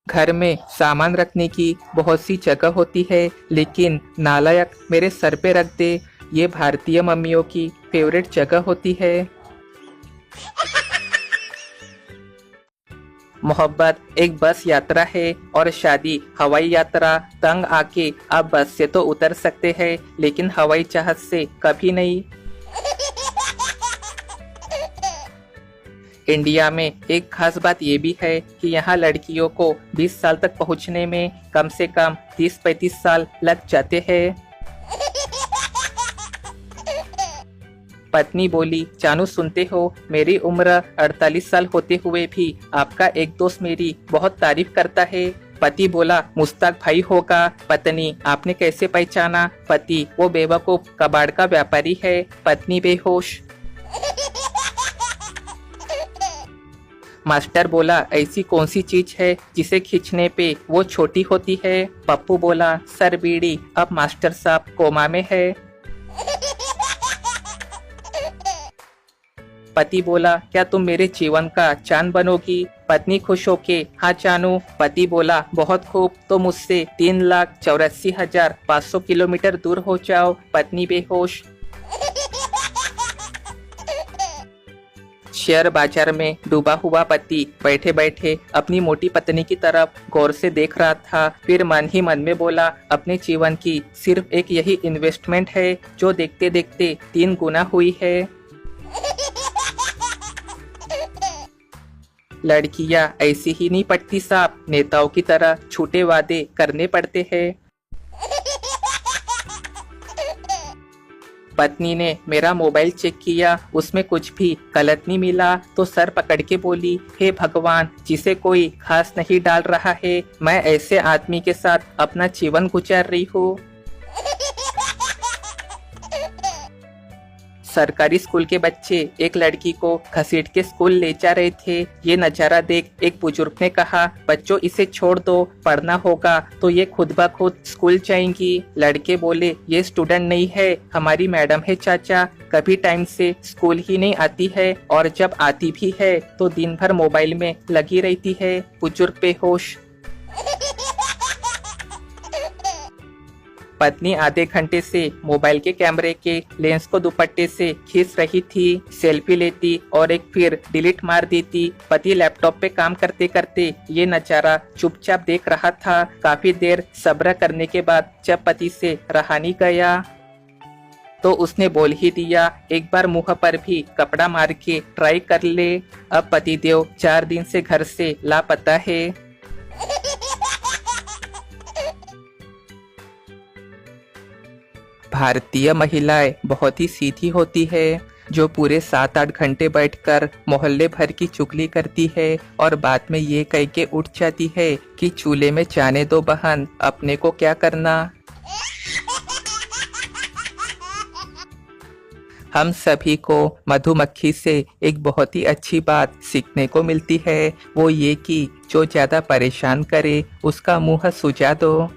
घर में सामान रखने की बहुत सी जगह होती है, लेकिन नालायक मेरे सर पे रख दे। ये भारतीय मम्मियों की फेवरेट जगह होती है। मोहब्बत एक बस यात्रा है और शादी हवाई यात्रा। तंग आके आप बस से तो उतर सकते हैं, लेकिन हवाई जहाज से कभी नहीं। इंडिया में एक खास बात ये भी है कि यहाँ लड़कियों को 20 साल तक पहुँचने में कम से कम 30-35 साल लग जाते हैं। पत्नी बोली, जानू सुनते हो, मेरी उम्र 48 साल होते हुए भी आपका एक दोस्त मेरी बहुत तारीफ करता है। पति बोला, मुश्ताक भाई होगा। पत्नी, आपने कैसे पहचाना? पति, वो बेवकूफ कबाड़ का व्यापारी है। पत्नी बेहोश। मास्टर बोला, ऐसी कौन सी चीज है जिसे खींचने पे वो छोटी होती है? पप्पू बोला, सर बीड़ी। अब मास्टर साहब कोमा में है। पति बोला, क्या तुम मेरे जीवन का चांद बनोगी? पत्नी खुश होके, हाँ जानू। पति बोला, बहुत खूब, तो मुझसे 3,84,500 किलोमीटर दूर हो जाओ। पत्नी बेहोश। शेयर बाजार में डूबा हुआ पति बैठे बैठे अपनी मोटी पत्नी की तरफ गौर से देख रहा था। फिर मन ही मन में बोला, अपने जीवन की सिर्फ एक यही इन्वेस्टमेंट है जो देखते देखते 3 गुना हुई है। लड़कियां ऐसी ही नहीं पटती साहब, नेताओं की तरह झूठे वादे करने पड़ते हैं। पत्नी ने मेरा मोबाइल चेक किया, उसमें कुछ भी गलत नहीं मिला तो सर पकड़ के बोली, हे भगवान, जिसे कोई खास नहीं डाल रहा है, मैं ऐसे आदमी के साथ अपना जीवन गुजार रही हूँ। सरकारी स्कूल के बच्चे एक लड़की को घसीट के स्कूल ले जा रहे थे। ये नजारा देख एक बुजुर्ग ने कहा, बच्चों इसे छोड़ दो, पढ़ना होगा तो ये खुद ब खुद स्कूल जाएंगी। लड़के बोले, ये स्टूडेंट नहीं है, हमारी मैडम है चाचा, कभी टाइम से स्कूल ही नहीं आती है और जब आती भी है तो दिन भर मोबाइल में लगी रहती है। बुजुर्ग बेहोश। पत्नी आधे घंटे से मोबाइल के कैमरे के लेंस को दुपट्टे से खींच रही थी, सेल्फी लेती और एक फिर डिलीट मार देती। पति लैपटॉप पे काम करते करते ये नजारा चुपचाप देख रहा था। काफी देर सब्र करने के बाद जब पति से रहा नहीं गया तो उसने बोल ही दिया, एक बार मुंह पर भी कपड़ा मार के ट्राई कर ले। अब पतिदेव 4 दिन से घर से लापता है। भारतीय महिलाएं बहुत ही सीधी होती है, जो पूरे 7-8 घंटे बैठकर मोहल्ले भर की चुगली करती है और बाद में ये कह के उठ जाती है कि चूल्हे में जाने दो बहन, अपने को क्या करना। हम सभी को मधुमक्खी से एक बहुत ही अच्छी बात सीखने को मिलती है, वो ये कि जो ज्यादा परेशान करे उसका मुंह सुजा दो।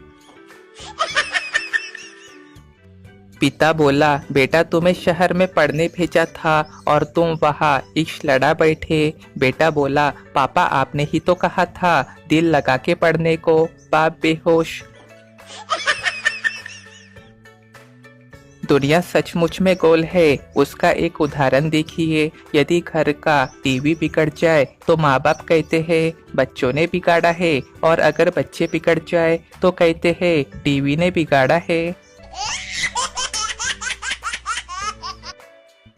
पिता बोला, बेटा तुम्हें शहर में पढ़ने भेजा था और तुम वहाँ इश्क लड़ा बैठे। बेटा बोला, पापा आपने ही तो कहा था दिल लगा के पढ़ने को। बाप बेहोश। दुनिया सचमुच में गोल है, उसका एक उदाहरण देखिए। यदि घर का टीवी बिगड़ जाए तो माँ बाप कहते हैं बच्चों ने बिगाड़ा है, और अगर बच्चे बिगड़ जाए तो कहते हैं टीवी ने बिगाड़ा है।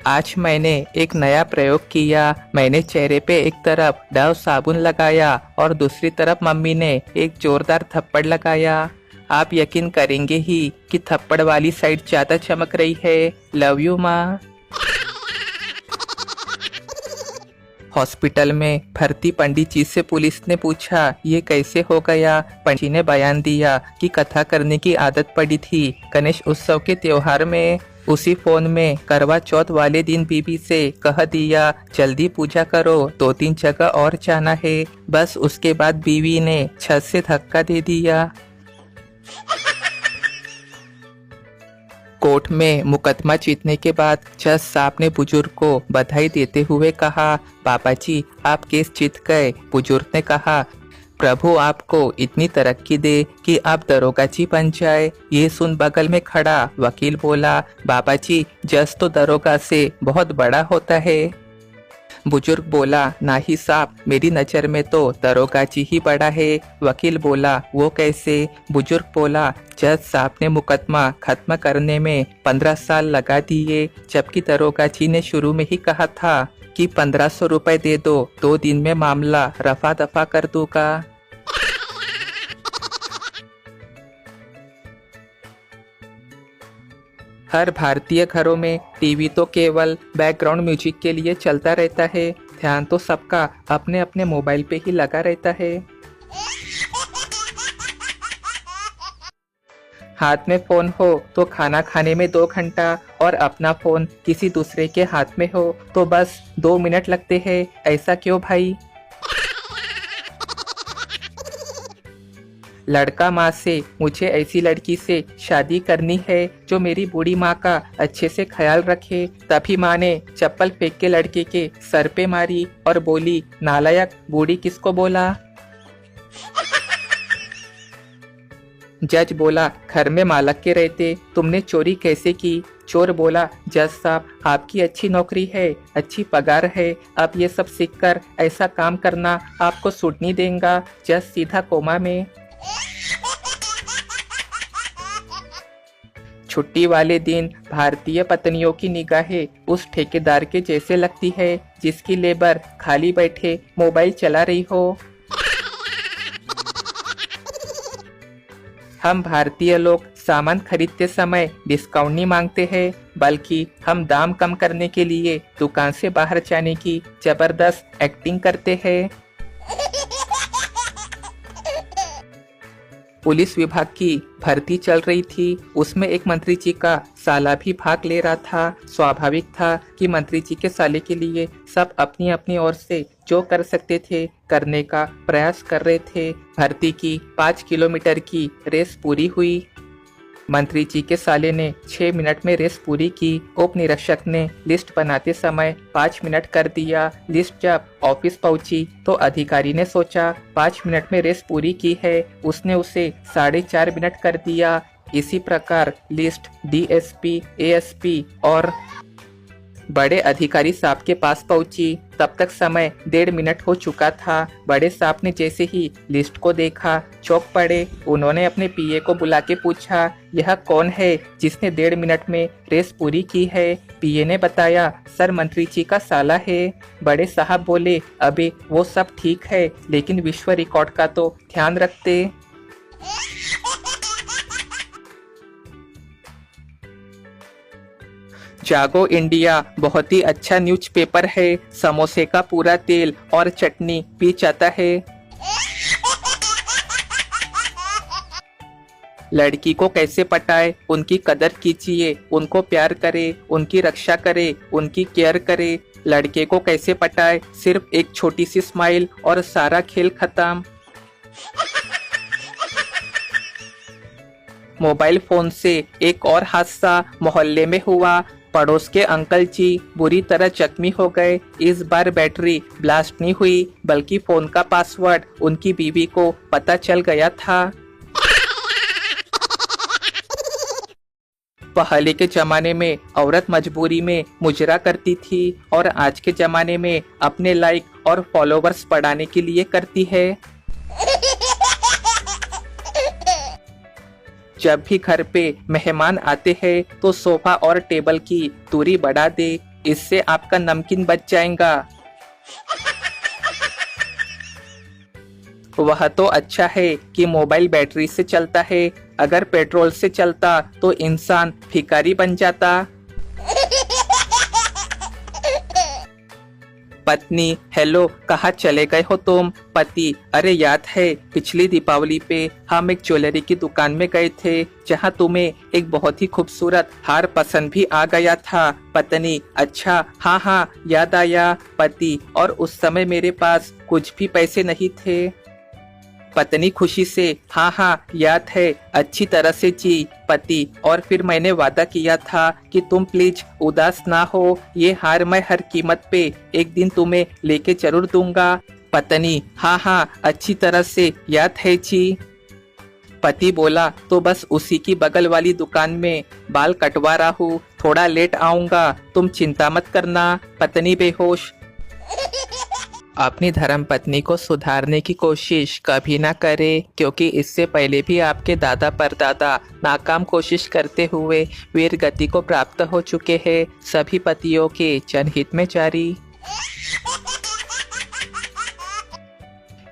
आज मैंने एक नया प्रयोग किया। मैंने चेहरे पे एक तरफ डव साबुन लगाया और दूसरी तरफ मम्मी ने एक जोरदार थप्पड़ लगाया। आप यकीन करेंगे ही कि थप्पड़ वाली साइड ज्यादा चमक रही है। लव यू माँ। हॉस्पिटल में भर्ती पंडित जी से पुलिस ने पूछा, ये कैसे हो गया? पंडित जी ने बयान दिया कि कथा करने की आदत पड़ी थी गणेश उत्सव के त्योहार में। उसी फोन में करवा चौथ वाले दिन बीबी से कह दिया, जल्दी पूजा करो, 2-3 जगह और जाना है। बस उसके बाद बीवी ने छत से धक्का दे दिया। कोर्ट में मुकदमा जीतने के बाद जज साहब ने बुजुर्ग को बधाई देते हुए कहा, बाबा जी आप केस जीत गए। बुजुर्ग ने कहा, प्रभु आपको इतनी तरक्की दे कि आप दरोगाची बन जाए। ये सुन बगल में खड़ा वकील बोला, बाबा जी जज तो दरोगा से बहुत बड़ा होता है। बुजुर्ग बोला, नाही साहब, मेरी नज़र में तो दरोगाची ही बड़ा है। वकील बोला, वो कैसे? बुजुर्ग बोला, जज साहब ने मुकदमा खत्म करने में 15 साल लगा दिए, जबकि दरोगाची ने शुरू में ही कहा था कि 1500 रुपए दे दो, 2 दिन में मामला रफा दफा कर दूंगा। हर भारतीय घरों में टीवी तो केवल बैकग्राउंड म्यूजिक के लिए चलता रहता है, ध्यान तो सबका अपने अपने मोबाइल पे ही लगा रहता है। हाथ में फोन हो तो खाना खाने में 2 घंटा और अपना फोन किसी दूसरे के हाथ में हो तो बस 2 मिनट लगते हैं। ऐसा क्यों भाई? लड़का माँ से, मुझे ऐसी लड़की से शादी करनी है जो मेरी बूढ़ी माँ का अच्छे से ख्याल रखे। तभी माँ ने चप्पल फेंक के लड़के के सर पे मारी और बोली, नालायक, बूढ़ी किसको बोला? जज बोला, घर में मालक के रहते तुमने चोरी कैसे की? चोर बोला, जज साहब, आपकी अच्छी नौकरी है, अच्छी पगार है, अब ये सब सीखकर ऐसा काम करना आपको सूट नहीं देगा। जज सीधा कोमा में। छुट्टी वाले दिन भारतीय पत्नियों की निगाहें उस ठेकेदार के जैसे लगती है जिसकी लेबर खाली बैठे मोबाइल चला रही हो। हम भारतीय लोग सामान खरीदते समय डिस्काउंट नहीं मांगते हैं, बल्कि हम दाम कम करने के लिए दुकान से बाहर जाने की जबरदस्त एक्टिंग करते हैं। पुलिस विभाग की भर्ती चल रही थी, उसमें एक मंत्री जी का साला भी भाग ले रहा था। स्वाभाविक था कि मंत्री जी के साले के लिए सब अपनी अपनी ओर से जो कर सकते थे करने का प्रयास कर रहे थे। भर्ती की 5 किलोमीटर की रेस पूरी हुई। मंत्री जी के साले ने 6 मिनट में रेस पूरी की। उप निरीक्षक ने लिस्ट बनाते समय 5 मिनट कर दिया। लिस्ट जब ऑफिस पहुंची तो अधिकारी ने सोचा 5 मिनट में रेस पूरी की है, उसने उसे 4.5 मिनट कर दिया। इसी प्रकार लिस्ट डीएसपी, एएसपी और बड़े अधिकारी साहब के पास पहुंची। तब तक समय 1.5 मिनट हो चुका था। बड़े साहब ने जैसे ही लिस्ट को देखा चौंक पड़े। उन्होंने अपने पीए को बुला के पूछा, यह कौन है जिसने 1.5 मिनट में रेस पूरी की है? पीए ने बताया, सर मंत्री जी का साला है। बड़े साहब बोले, अबे वो सब ठीक है, लेकिन विश्व रिकॉर्ड का तो ध्यान रखते। जागो इंडिया बहुत ही अच्छा न्यूज़पेपर है। समोसे का पूरा तेल और चटनी पी जाता है। लड़की को कैसे पटाए, उनकी कदर कीजिए, उनको प्यार करे, उनकी रक्षा करे, उनकी केयर करे। लड़के को कैसे पटाए, सिर्फ एक छोटी सी स्माइल और सारा खेल खत्म। मोबाइल फोन से एक और हादसा मोहल्ले में हुआ। पड़ोस के अंकल जी बुरी तरह जख्मी हो गए। इस बार बैटरी ब्लास्ट नहीं हुई, बल्कि फोन का पासवर्ड उनकी बीवी को पता चल गया था। पहले के जमाने में औरत मजबूरी में मुजरा करती थी और आज के जमाने में अपने लाइक और फॉलोवर्स बढ़ाने के लिए करती है। जब भी घर पे मेहमान आते हैं तो सोफा और टेबल की दूरी बढ़ा दे, इससे आपका नमकीन बच जाएगा। वह तो अच्छा है कि मोबाइल बैटरी से चलता है, अगर पेट्रोल से चलता तो इंसान भिखारी बन जाता। पत्नी, हेलो, कहाँ चले गए हो तुम? पति, अरे याद है पिछली दीपावली पे हम एक ज्वेलरी की दुकान में गए थे जहाँ तुम्हें एक बहुत ही खूबसूरत हार पसंद भी आ गया था। पत्नी, अच्छा, हाँ हाँ याद आया। पति, और उस समय मेरे पास कुछ भी पैसे नहीं थे। पत्नी खुशी से, हाँ हाँ याद है, अच्छी तरह से जी। पति, और फिर मैंने वादा किया था कि तुम प्लीज उदास ना हो, ये हार मैं हर कीमत पे एक दिन तुम्हें लेके जरूर दूंगा। पत्नी: हाँ हाँ, अच्छी तरह से याद है जी। पति बोला: तो बस उसी की बगल वाली दुकान में बाल कटवा रहा हूँ, थोड़ा लेट आऊंगा, तुम चिंता मत करना। पत्नी बेहोश। अपनी धर्म पत्नी को सुधारने की कोशिश कभी ना करे, क्योंकि इससे पहले भी आपके दादा परदादा नाकाम कोशिश करते हुए वीर गति को प्राप्त हो चुके हैं। सभी पतियों के जनहित में जारी।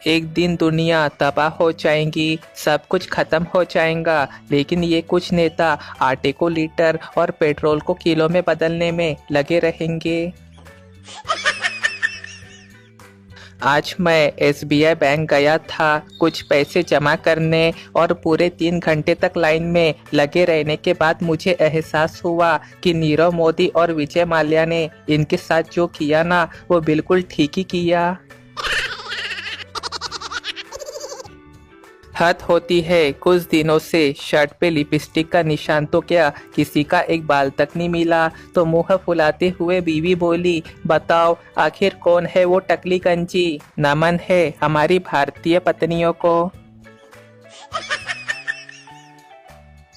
एक दिन दुनिया तबाह हो जाएगी, सब कुछ खत्म हो जाएगा, लेकिन ये कुछ नेता आटे को लीटर और पेट्रोल को किलो में बदलने में लगे रहेंगे। आज मैं SBI बैंक गया था कुछ पैसे जमा करने, और पूरे 3 घंटे तक लाइन में लगे रहने के बाद मुझे एहसास हुआ कि नीरव मोदी और विजय माल्या ने इनके साथ जो किया ना, वो बिल्कुल ठीक ही किया। हद होती है, कुछ दिनों से शर्ट पे लिपस्टिक का निशान तो क्या, किसी का एक बाल तक नहीं मिला। तो मुंह फुलाते हुए बीवी बोली: बताओ आखिर कौन है वो टकली कंची? नमन है हमारी भारतीय पत्नियों को।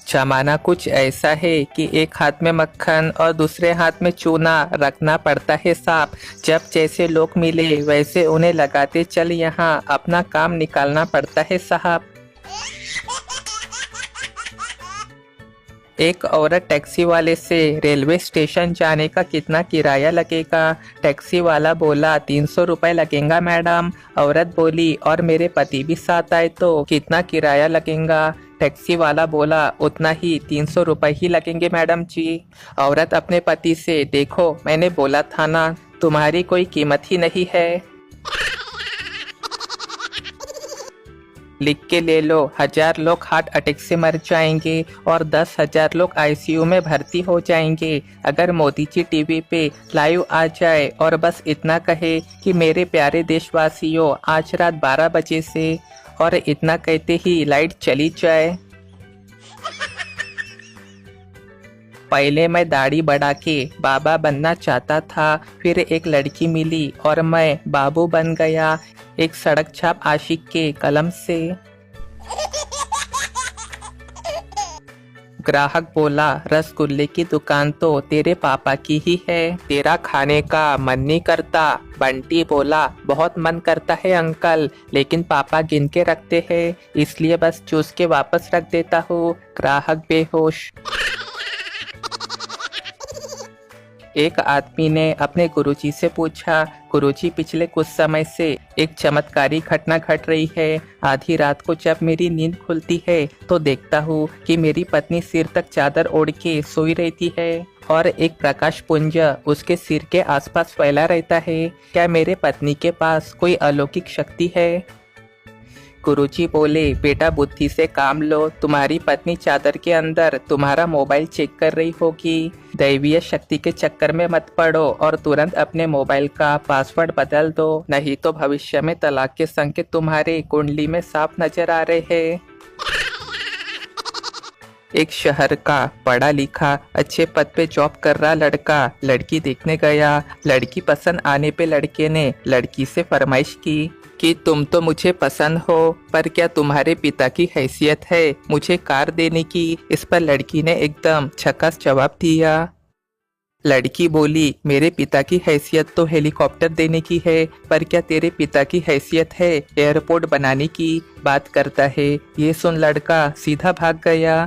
जमाना कुछ ऐसा है कि एक हाथ में मक्खन और दूसरे हाथ में चूना रखना पड़ता है साफ। जब जैसे लोग मिले वैसे उन्हें लगाते चल, यहाँ अपना काम निकालना पड़ता है साहब। एक औरत टैक्सी वाले से रेलवे स्टेशन जाने का कितना किराया लगेगा? टैक्सी वाला बोला: 300 रुपये लगेगा मैडम। औरत बोली: और मेरे पति भी साथ आए तो कितना किराया लगेगा? टैक्सी वाला बोला: उतना ही, 300 रुपये ही लगेंगे मैडम जी। औरत अपने पति से: देखो मैंने बोला था ना, तुम्हारी कोई कीमत ही नहीं है। लिख के ले लो, 1000 लोग हार्ट अटैक से मर जाएंगे और 10,000 लोग ICU में भर्ती हो जाएंगे अगर मोदी जी टीवी पे लाइव आ जाए और बस इतना कहे कि मेरे प्यारे देशवासियों आज रात 12 बजे से, और इतना कहते ही लाइट चली जाए। पहले मैं दाढ़ी बढ़ा के बाबा बनना चाहता था, फिर एक लड़की मिली और मैं बाबू बन गया, एक सड़क छाप आशिक के कलम से। ग्राहक बोला: रसगुल्ले की दुकान तो तेरे पापा की ही है, तेरा खाने का मन नहीं करता? बंटी बोला: बहुत मन करता है अंकल, लेकिन पापा गिन के रखते हैं, इसलिए बस चूस के वापस रख देता हूँ। ग्राहक बेहोश। एक आदमी ने अपने गुरुजी से पूछा: गुरुजी, पिछले कुछ समय से एक चमत्कारी घटना घट रही है। आधी रात को जब मेरी नींद खुलती है तो देखता हूँ कि मेरी पत्नी सिर तक चादर ओढ़ के सोई रहती है और एक प्रकाश पुंज उसके सिर के आसपास फैला रहता है। क्या मेरे पत्नी के पास कोई अलौकिक शक्ति है? गुरुजी बोले: बेटा बुद्धि से काम लो, तुम्हारी पत्नी चादर के अंदर तुम्हारा मोबाइल चेक कर रही होगी। दैवीय शक्ति के चक्कर में मत पड़ो और तुरंत अपने मोबाइल का पासवर्ड बदल दो, नहीं तो भविष्य में तलाक के संकेत तुम्हारे कुंडली में साफ नजर आ रहे हैं। एक शहर का पढ़ा लिखा अच्छे पद पे जॉब कर रहा लड़का लड़की देखने गया। लड़की पसंद आने पे लड़के ने लड़की से फरमाइश की कि तुम तो मुझे पसंद हो, पर क्या तुम्हारे पिता की हैसियत है मुझे कार देने की? इस पर लड़की ने एकदम झकास जवाब दिया। लड़की बोली: मेरे पिता की हैसियत तो हेलीकॉप्टर देने की है, पर क्या तेरे पिता की हैसियत है एयरपोर्ट बनाने की? बात करता है। ये सुन लड़का सीधा भाग गया।